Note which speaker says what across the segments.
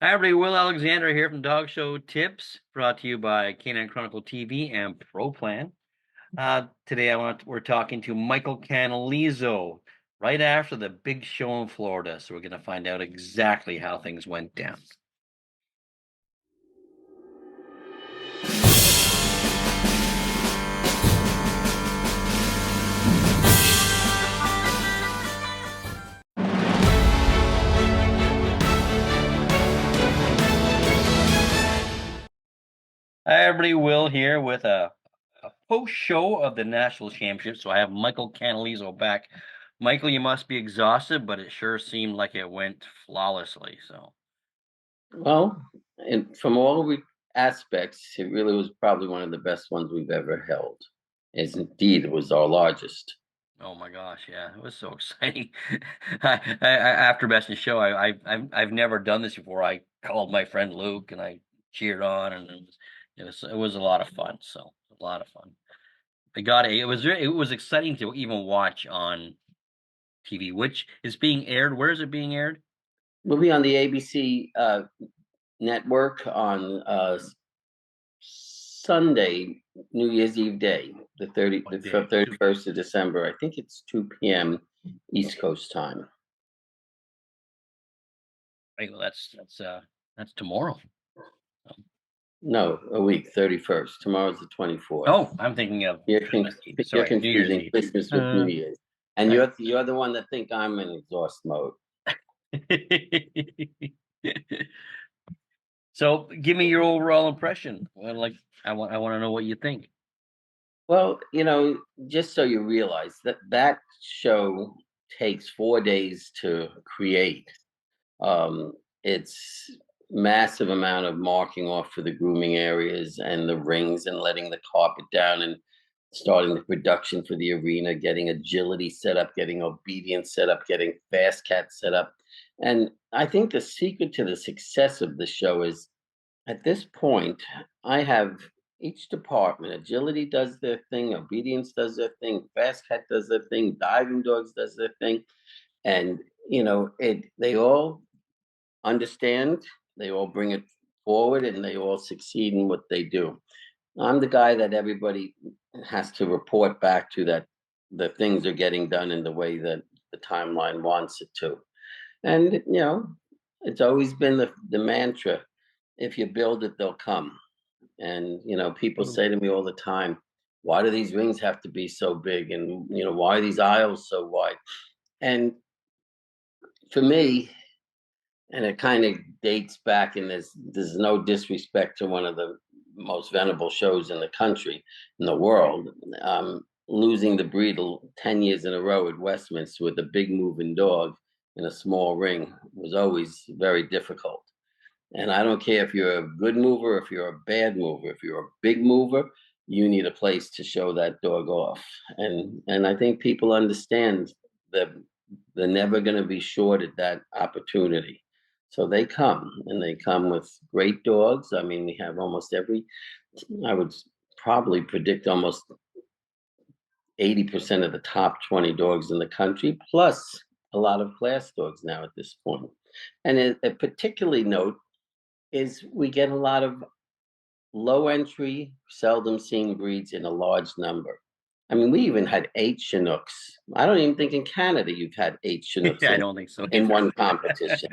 Speaker 1: Hi, everybody. Will Alexander here from Dog Show Tips, brought to you by Canine Chronicle TV and Pro Plan. Today, we're talking to Michael Canalizo right after the big show in Florida. So we're going to find out exactly how things went down. Hi, everybody. Will here with a post show of the National Championship. So I have Michael Canalizo back. Michael, you must be exhausted, but it sure seemed like it went flawlessly. So,
Speaker 2: Well, and from aspects, it really was probably one of the best ones we've ever held. As indeed, it was our largest.
Speaker 1: oh my gosh, yeah, it was so exciting. After Best in Show, I've never done this before. I called my friend Luke and I cheered on, and it was a lot of fun. So a lot of fun. It was exciting to even watch on TV, which is being aired. Where is it being aired?
Speaker 2: We'll be on the ABC network on Sunday, New Year's Eve day,
Speaker 1: What day?
Speaker 2: 31st of December. I think it's 2 p.m. East Coast time.
Speaker 1: Right, well, that's tomorrow.
Speaker 2: No, a week, 31st. Tomorrow's the 24th.
Speaker 1: Oh, I'm thinking of
Speaker 2: You're, con-
Speaker 1: Christmas Eve.
Speaker 2: you're
Speaker 1: Sorry, New Year's
Speaker 2: confusing
Speaker 1: Eve.
Speaker 2: Christmas with New
Speaker 1: Uh,
Speaker 2: Year's. And
Speaker 1: I,
Speaker 2: you're the one that think I'm in exhaust mode.
Speaker 1: So, give me your overall impression. I want to know what you think.
Speaker 2: Well, just so you realize that show takes 4 days to create. It's massive amount of marking off for the grooming areas and the rings and letting the carpet down and starting the production for the arena, getting agility set up, getting obedience set up, getting fast cat set up. And I think the secret to the success of the show is at this point, I have each department. Agility does their thing, obedience does their thing, fast cat does their thing, diving dogs does their thing. And they all understand, they all bring it forward, and they all succeed in what they do. I'm the guy that everybody has to report back to, that the things are getting done in the way that the timeline wants it to. And it's always been the mantra: if you build it, they'll come. And people
Speaker 1: Mm.
Speaker 2: say to me all the time, why do these rings have to be so big, and why are these aisles so wide? And for me, and it kind of dates back, and there's no disrespect to one of the most venerable shows in the country, in the world. Losing the breed 10 years in a row at Westminster with a big moving dog in a small ring was always very difficult. And I don't care if you're a good mover, if you're a bad mover, if you're a big mover, you need a place to show that dog off. And I think people understand that they're never going to be short at that opportunity. So they come, and they come with great dogs. I mean, we have I would probably predict almost 80% of the top 20 dogs in the country, plus a lot of class dogs now at this point. And a particularly note is we get a lot of low entry, seldom seen breeds in a large number. I mean, we even had 8 Chinooks. I don't even think in Canada you've had 8 Chinooks
Speaker 1: I don't think so
Speaker 2: in
Speaker 1: either.
Speaker 2: one competition.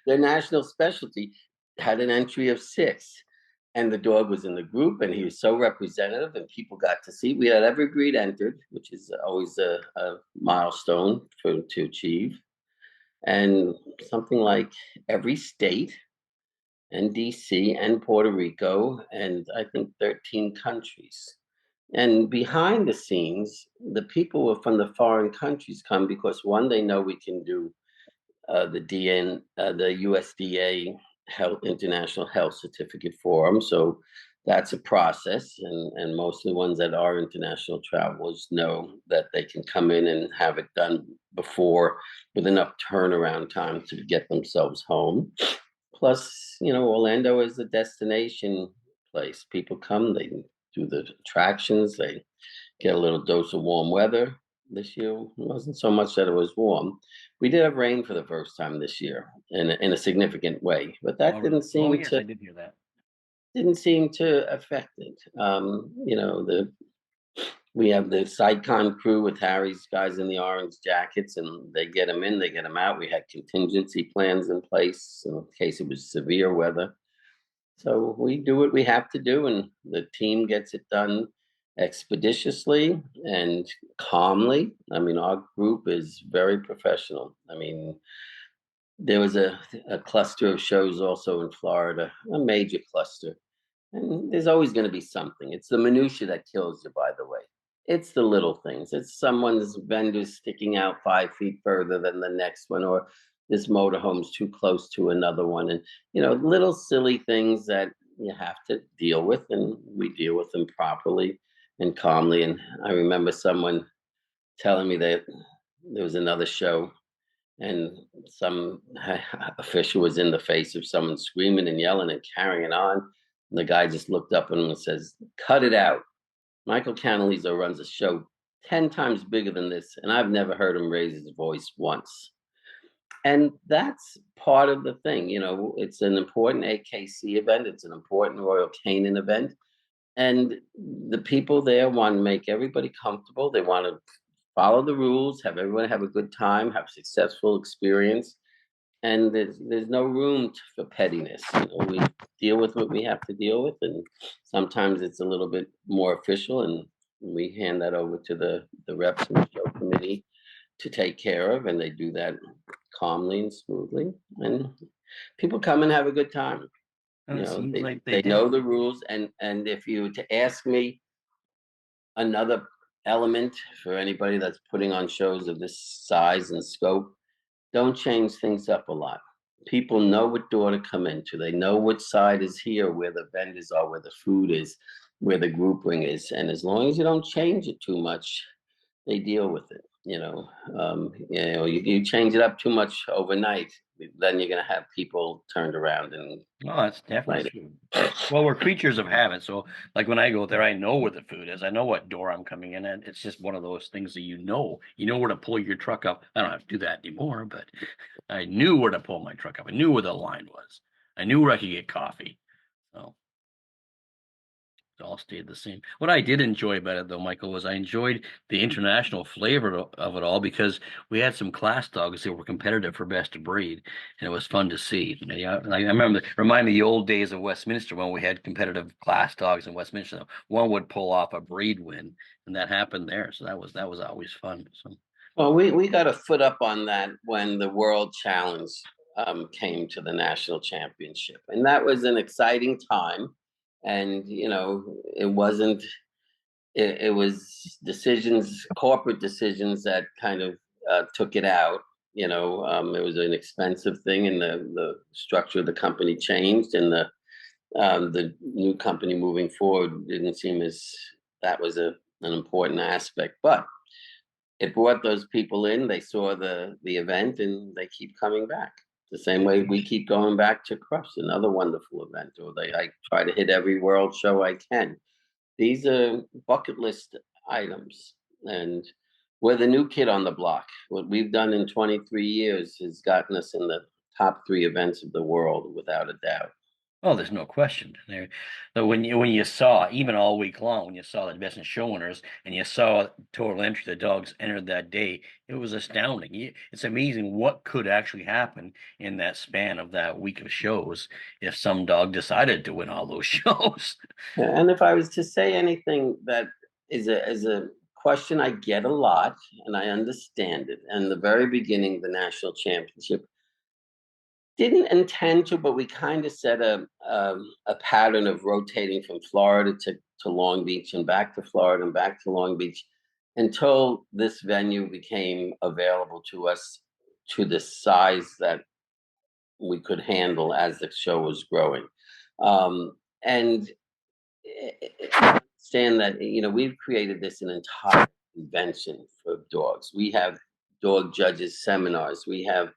Speaker 2: Their national specialty had an entry of 6. And the dog was in the group, and he was so representative, and people got to see. We had every breed entered, which is always a milestone to achieve. And something like every state and DC and Puerto Rico, and I think 13 countries. And behind the scenes, the people from the foreign countries come because one, they know we can do the USDA Health International Health Certificate for them. So that's a process, and most of the ones that are international travelers know that they can come in and have it done before, with enough turnaround time to get themselves home. Plus, Orlando is a destination place. People come, they do the attractions, they get a little dose of warm weather, This year wasn't so much that it was warm. We did have rain for the first time this year in a significant way, but that
Speaker 1: Oh, really? Oh, yes, I did hear that.
Speaker 2: didn't seem to affect it. The we have the SciCon crew with Harry's guys in the orange jackets, and they get them in, they get them out. We had contingency plans in place in case it was severe weather. So we do what we have to do, and the team gets it done expeditiously and calmly. I mean, our group is very professional. I mean, there was a cluster of shows also in Florida, a major cluster. And there's always going to be something. It's the minutia that kills you, by the way. It's the little things. It's someone's vendor sticking out 5 feet further than the next one, or this motorhome's too close to another one. And, little silly things that you have to deal with, and we deal with them properly and calmly. And I remember someone telling me that there was another show and some official was in the face of someone screaming and yelling and carrying on. And the guy just looked up at him and says, "Cut it out. Michael Canalizo runs a show 10 times bigger than this, and I've never heard him raise his voice once." And that's part of the thing. It's an important AKC event, it's an important Royal Canin event. And the people there want to make everybody comfortable. They want to follow the rules, have everyone have a good time, have a successful experience, and there's no room for pettiness. We deal with what we have to deal with, and sometimes it's a little bit more official, and we hand that over to the reps and the show committee to take care of, and they do that calmly and smoothly, and people come and have a good time.
Speaker 1: And it seems
Speaker 2: They
Speaker 1: like they
Speaker 2: they
Speaker 1: did.
Speaker 2: know the rules, and if you were to ask me another element for anybody that's putting on shows of this size and scope, don't change things up a lot. People know what door to come into. They know which side is here, where the vendors are, where the food is, where the grouping is. And as long as you don't change it too much, they deal with it. You change it up too much overnight, then you're going to have people turned around and
Speaker 1: Oh, that's definitely
Speaker 2: right.
Speaker 1: true. Well, we're creatures of habit. So, like when I go there, I know where the food is. I know what door I'm coming in at. It's just one of those things that you know where to pull your truck up. I don't have to do that anymore, but I knew where to pull my truck up. I knew where the line was. I knew where I could get coffee. So it all stayed the same. What I did enjoy about it, though, Michael, was I enjoyed the international flavor of it all because we had some class dogs that were competitive for best of breed, and it was fun to see. Yeah, I remember, remind me the old days of Westminster when we had competitive class dogs in Westminster. One would pull off a breed win, and that happened there. So that was always fun. So,
Speaker 2: Well, we got a foot up on that when the World Challenge came to the national championship, and that was an exciting time. And it wasn't. It was decisions, corporate decisions, that kind of took it out. It was an expensive thing, and the structure of the company changed, and the new company moving forward didn't seem as that was an important aspect, but it brought those people in. They saw the event, and they keep coming back. The same way we keep going back to Crush, another wonderful event. Or I try to hit every world show I can. These are bucket list items, and we're the new kid on the block. What we've done in 23 years has gotten us in the top three events of the world, without a doubt.
Speaker 1: oh, there's no question there. So when you saw even all week long, when you saw the best in show winners and you saw total entry, the dogs entered that day, it was astounding. It's amazing what could actually happen in that span of that week of shows if some dog decided to win all those shows.
Speaker 2: And if I was to say anything that is a question I get a lot, and I understand it. And the very beginning, the national championship didn't intend to, but we kind of set a pattern of rotating from Florida to Long Beach and back to Florida and back to Long Beach until this venue became available to us to the size that we could handle as the show was growing. And understand that we've created this an entire convention for dogs. We have dog judges seminars. We have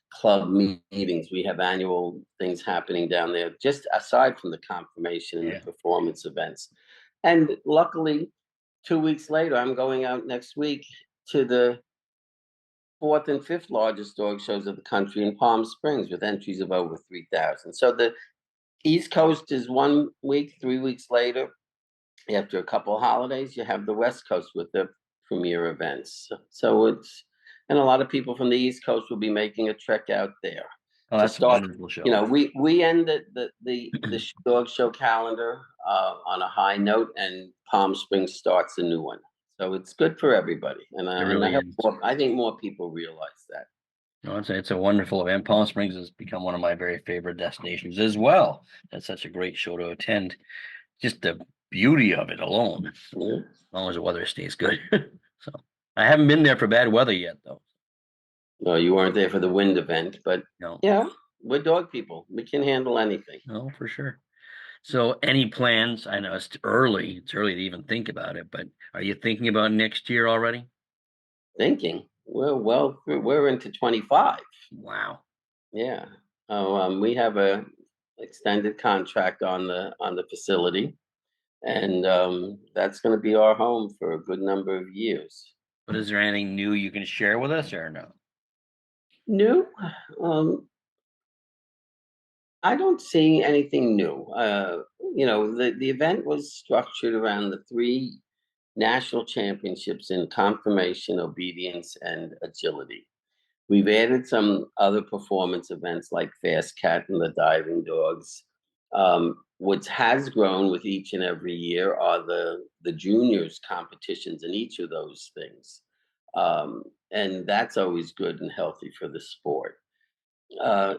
Speaker 2: club meetings. We have annual things happening down there. Just aside from the confirmation and the
Speaker 1: Yeah.
Speaker 2: performance events, and luckily, 2 weeks later, I'm going out next week to the fourth and fifth largest dog shows of the country in Palm Springs with entries of over 3,000. So the East Coast is 1 week, 3 weeks later. After a couple of holidays, you have the West Coast with the premier events. So it's, and a lot of people from the East Coast will be making a trek out there
Speaker 1: Oh,
Speaker 2: to
Speaker 1: that's a
Speaker 2: start.
Speaker 1: wonderful
Speaker 2: You
Speaker 1: show.
Speaker 2: know, we end the dog show calendar on a high note, and Palm Springs starts a new one. So it's good for everybody,
Speaker 1: It
Speaker 2: and
Speaker 1: really is.
Speaker 2: I think more people realize that.
Speaker 1: No, it's a wonderful event. Palm Springs has become one of my very favorite destinations as well. That's such a great show to attend. Just the beauty of it alone, as
Speaker 2: Yeah.
Speaker 1: long as the weather stays good. So I haven't been there for bad weather yet, though.
Speaker 2: No, you weren't there for the wind event, but
Speaker 1: No,
Speaker 2: yeah, we're dog people. We can handle anything.
Speaker 1: no, for sure. So any plans? I know it's early. It's early to even think about it, but are you thinking about next year already?
Speaker 2: Thinking we're into 25.
Speaker 1: Wow.
Speaker 2: Yeah. Oh, we have a extended contract on the facility, and that's going to be our home for a good number of years.
Speaker 1: But is there anything new you can share with us or no?
Speaker 2: New? Um, I don't see anything new. The event was structured around the three national championships in conformation, obedience, and agility. We've added some other performance events like Fast Cat and the Diving Dogs. What has grown with each and every year are the juniors competitions in each of those things, and that's always good and healthy for the sport. Uh,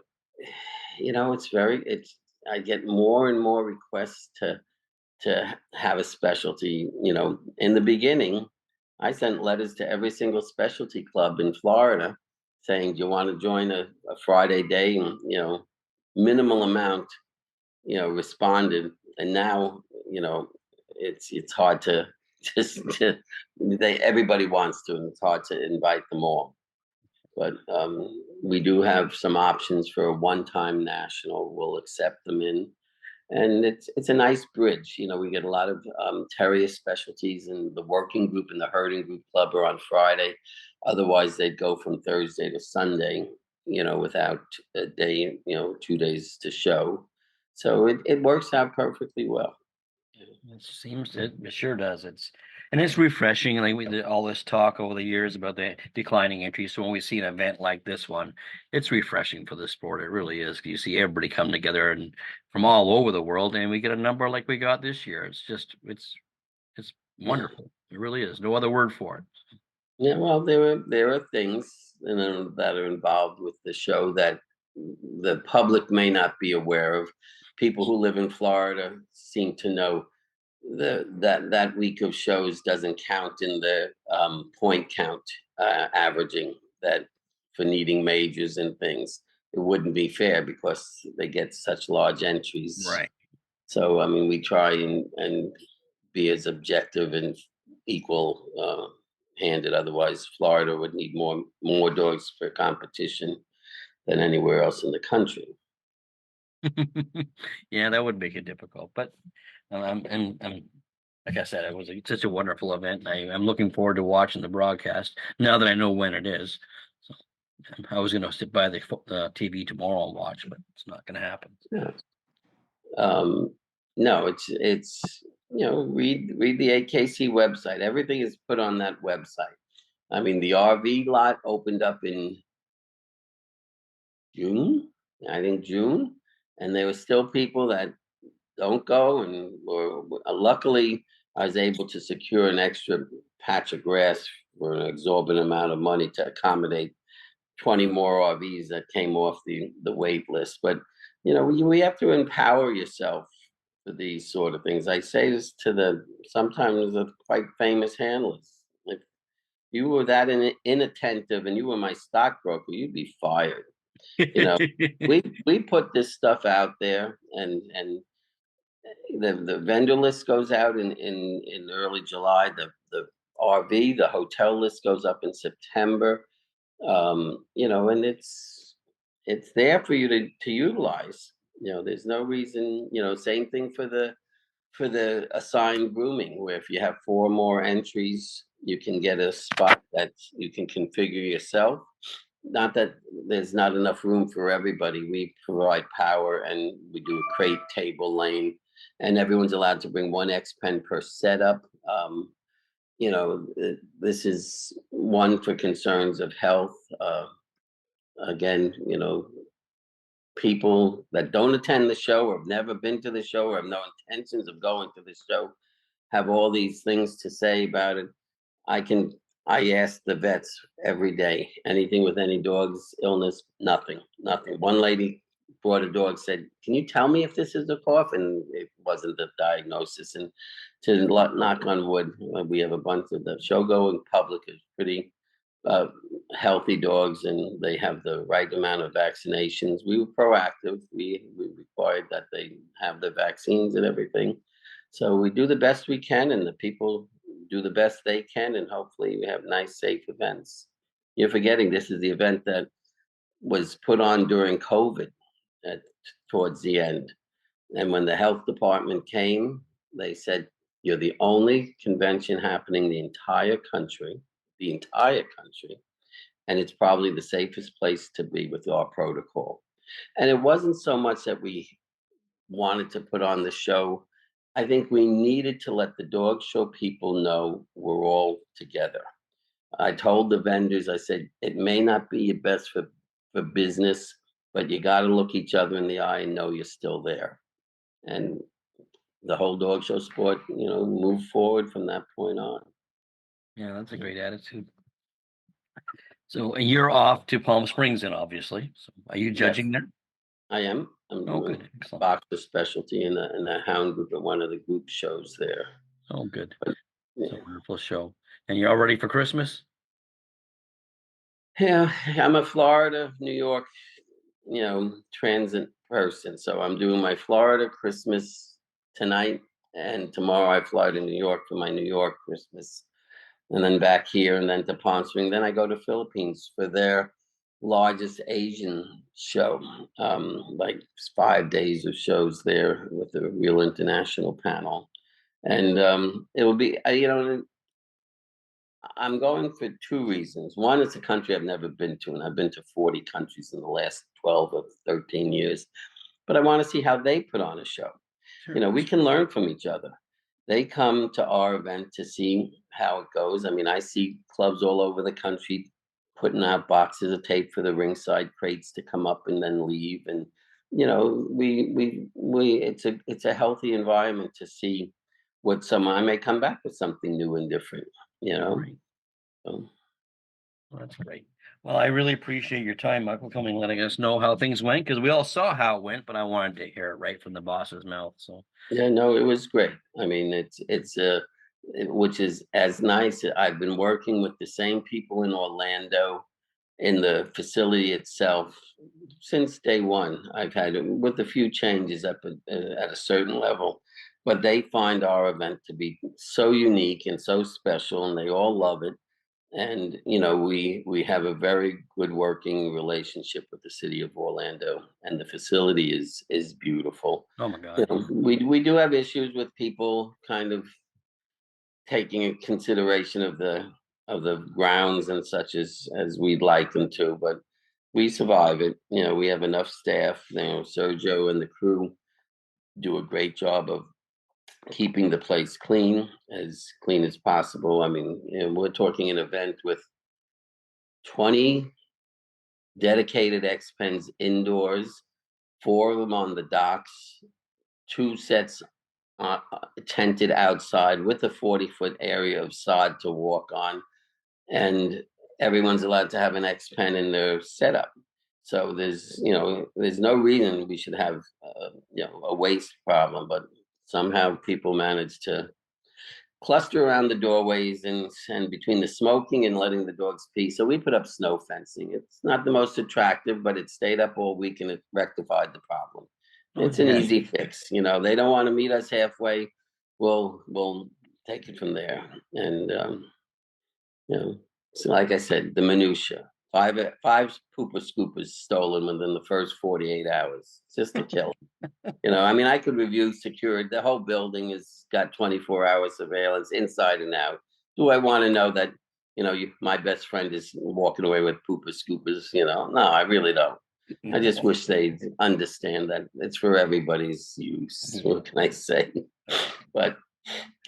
Speaker 2: it's very it's. I get more and more requests to have a specialty. In the beginning, I sent letters to every single specialty club in Florida saying, "Do you want to join a Friday day?" And minimal amount, responded. And now, it's hard to just they everybody wants to, and it's hard to invite them all. But we do have some options for a one-time national. We'll accept them in, and it's a nice bridge. We get a lot of terrier specialties, and the working group and the herding group club are on Friday. Otherwise, they'd go from Thursday to Sunday. Without a day, 2 days to show. So it works out perfectly well.
Speaker 1: It sure does. It's refreshing. Like we did all this talk over the years about the declining entries. So when we see an event like this one, it's refreshing for the sport. It really is. You see everybody come together and from all over the world, and we get a number like we got this year. It's
Speaker 2: Yeah.
Speaker 1: wonderful. It really is. No other word for it.
Speaker 2: Yeah, well, there are things that are involved with the show that the public may not be aware of. People who live in Florida seem to know that week of shows doesn't count in the point count averaging that for needing majors and things. It wouldn't be fair because they get such large entries.
Speaker 1: Right.
Speaker 2: So I mean, we try and be as objective and equal handed. Otherwise, Florida would need more dogs for competition than anywhere else in the country.
Speaker 1: Yeah, that would make it difficult. But like I said, such a wonderful event. I'm looking forward to watching the broadcast now that I know when it is. So I was going to sit by the TV tomorrow and watch, but it's not going to happen.
Speaker 2: Yeah. Um, no, it's read the AKC website. Everything is put on that website. I mean, the RV lot opened up in June, I think June, and there were still people that don't go. And luckily, I was able to secure an extra patch of grass for an exorbitant amount of money to accommodate 20 more RVs that came off the wait list. But we have to empower yourself for these sort of things. I say this to the sometimes the quite famous handlers. If you were that inattentive and you were my stockbroker, you'd be fired. You know, we put this stuff out there, and the vendor list goes out in early July. The RV, the hotel list goes up in September. And it's there for you to utilize. There's no reason. Same thing for the assigned grooming, where if you have four more entries, You can get a spot that you can configure yourself. Not that there's not enough room for everybody. We provide power and we do a crate table lane, and everyone's allowed to bring one X pen per setup. This is one for concerns of health. Again, people that don't attend the show or have never been to the show or have no intentions of going to the show have all these things to say about it. I can I ask the vets every day, anything with any dog's illness, nothing, nothing. One lady brought a dog, said, "Can you tell me if this is a cough?" And it wasn't the diagnosis. And knock on wood, we have a bunch of the show going public is pretty uh, healthy dogs, and they have the right amount of vaccinations. We were proactive. We required that they have the vaccines and everything. So we do the best we can, and the people do the best they can, and hopefully we have nice, safe events. You're forgetting this is the event that was put on during COVID at, towards the end. And when the health department came, they said, "You're the only convention happening in the entire country, and it's probably the safest place to be with our protocol." And it wasn't so much that we wanted to put on the show. I think we needed to let the dog show people know we're all together. I told the vendors, I said, it may not be your best for business, but you got to look each other in the eye and know you're still there. And the whole dog show sport, moved forward from that point on.
Speaker 1: Yeah, that's a great attitude. So, and you're off to Palm Springs then, obviously. So are you
Speaker 2: Yes,
Speaker 1: judging there?
Speaker 2: I am. I'm
Speaker 1: Oh,
Speaker 2: doing
Speaker 1: good. Excellent.
Speaker 2: boxer specialty in the hound group at one of the group shows there.
Speaker 1: Oh, good.
Speaker 2: But
Speaker 1: It's a
Speaker 2: yeah,
Speaker 1: wonderful show. And you're all ready for Christmas?
Speaker 2: yeah, I'm a Florida, New York, transit person. So I'm doing my Florida Christmas tonight, and tomorrow I fly to New York for my New York Christmas, and then back here, and then to Palm Springs. Then I go to Philippines for their largest Asian show, like 5 days of shows there with a real international panel. And it will be, I'm going for two reasons. One, it's a country I've never been to, and I've been to 40 countries in the last 12 or 13 years. But I want to see how they put on a show.
Speaker 1: Sure.
Speaker 2: We can learn from each other. They come to our event to see how it goes. I mean, I see clubs all over the country putting out boxes of tape for the ringside crates to come up and then leave. And we it's a healthy environment to see what some I may come back with something new and different. You know,
Speaker 1: Great.
Speaker 2: so,
Speaker 1: Well, that's great. Well, I really appreciate your time, Michael, coming and letting us know how things went because we all saw how it went, but I wanted to hear it right from the boss's mouth. So,
Speaker 2: yeah, no, it was great. I mean, which is as nice. I've been working with the same people in Orlando in the facility itself since day one. I've had with a few changes up at a certain level, but they find our event to be so unique and so special, and they all love it. And we have a very good working relationship with the city of Orlando, and the facility is beautiful.
Speaker 1: oh my God, yeah.
Speaker 2: We do have issues with people kind of taking in consideration of the grounds and such as we'd like them to, but we survive it. We have enough staff. Sergio and the crew do a great job of keeping the place clean as possible. I mean, we're talking an event with 20 dedicated X pens indoors, four of them on the docks, two sets tented outside with a 40-foot area of sod to walk on, and everyone's allowed to have an X pen in their setup. So there's no reason we should have a waste problem, but somehow people manage to cluster around the doorways and between the smoking and letting the dogs pee. So we put up snow fencing. It's not the most attractive, but it stayed up all week and it rectified the problem.
Speaker 1: Oh,
Speaker 2: It's an
Speaker 1: yeah.
Speaker 2: easy fix. They don't want to meet us halfway. We'll take it from there. And so like I said, the minutia. Five pooper scoopers stolen within the first 48 hours. It's just a kill. I mean, I could review secured. The whole building has got 24-hour surveillance inside and out. Do I want to know that, my best friend is walking away with pooper scoopers? No, I really don't. I just
Speaker 1: No.
Speaker 2: wish they'd understand that it's for everybody's use.
Speaker 1: Mhm.
Speaker 2: What can I say? But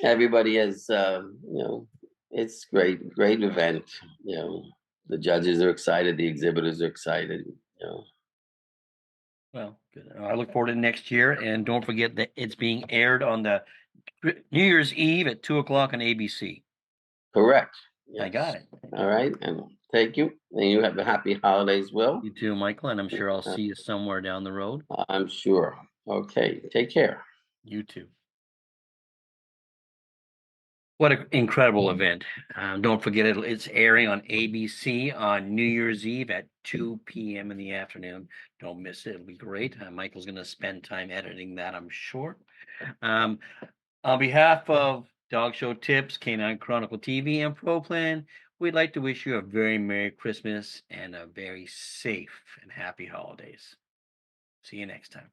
Speaker 2: everybody has, it's great event. You know, the judges are excited, the exhibitors are excited. You know,
Speaker 1: Well, good. I look forward to next year, and don't forget that it's being aired on the New Year's Eve at 2 o'clock on ABC.
Speaker 2: correct.
Speaker 1: I got
Speaker 2: Yes.
Speaker 1: it.
Speaker 2: All right, and thank you, and you have a happy holidays, Will.
Speaker 1: You too, Michael, and I'm sure I'll
Speaker 2: Uh,
Speaker 1: see you somewhere down the road.
Speaker 2: I'm sure. Okay, take care.
Speaker 1: You too. What an incredible event. Don't forget it's airing on ABC on New Year's Eve at 2 p.m. in the afternoon. Don't miss it. It'll be great. Michael's going to spend time editing that, I'm sure. Um, on behalf of Dog Show Tips, Canine Chronicle TV, and Pro Plan, we'd like to wish you a very Merry Christmas and a very safe and happy holidays. See you next time.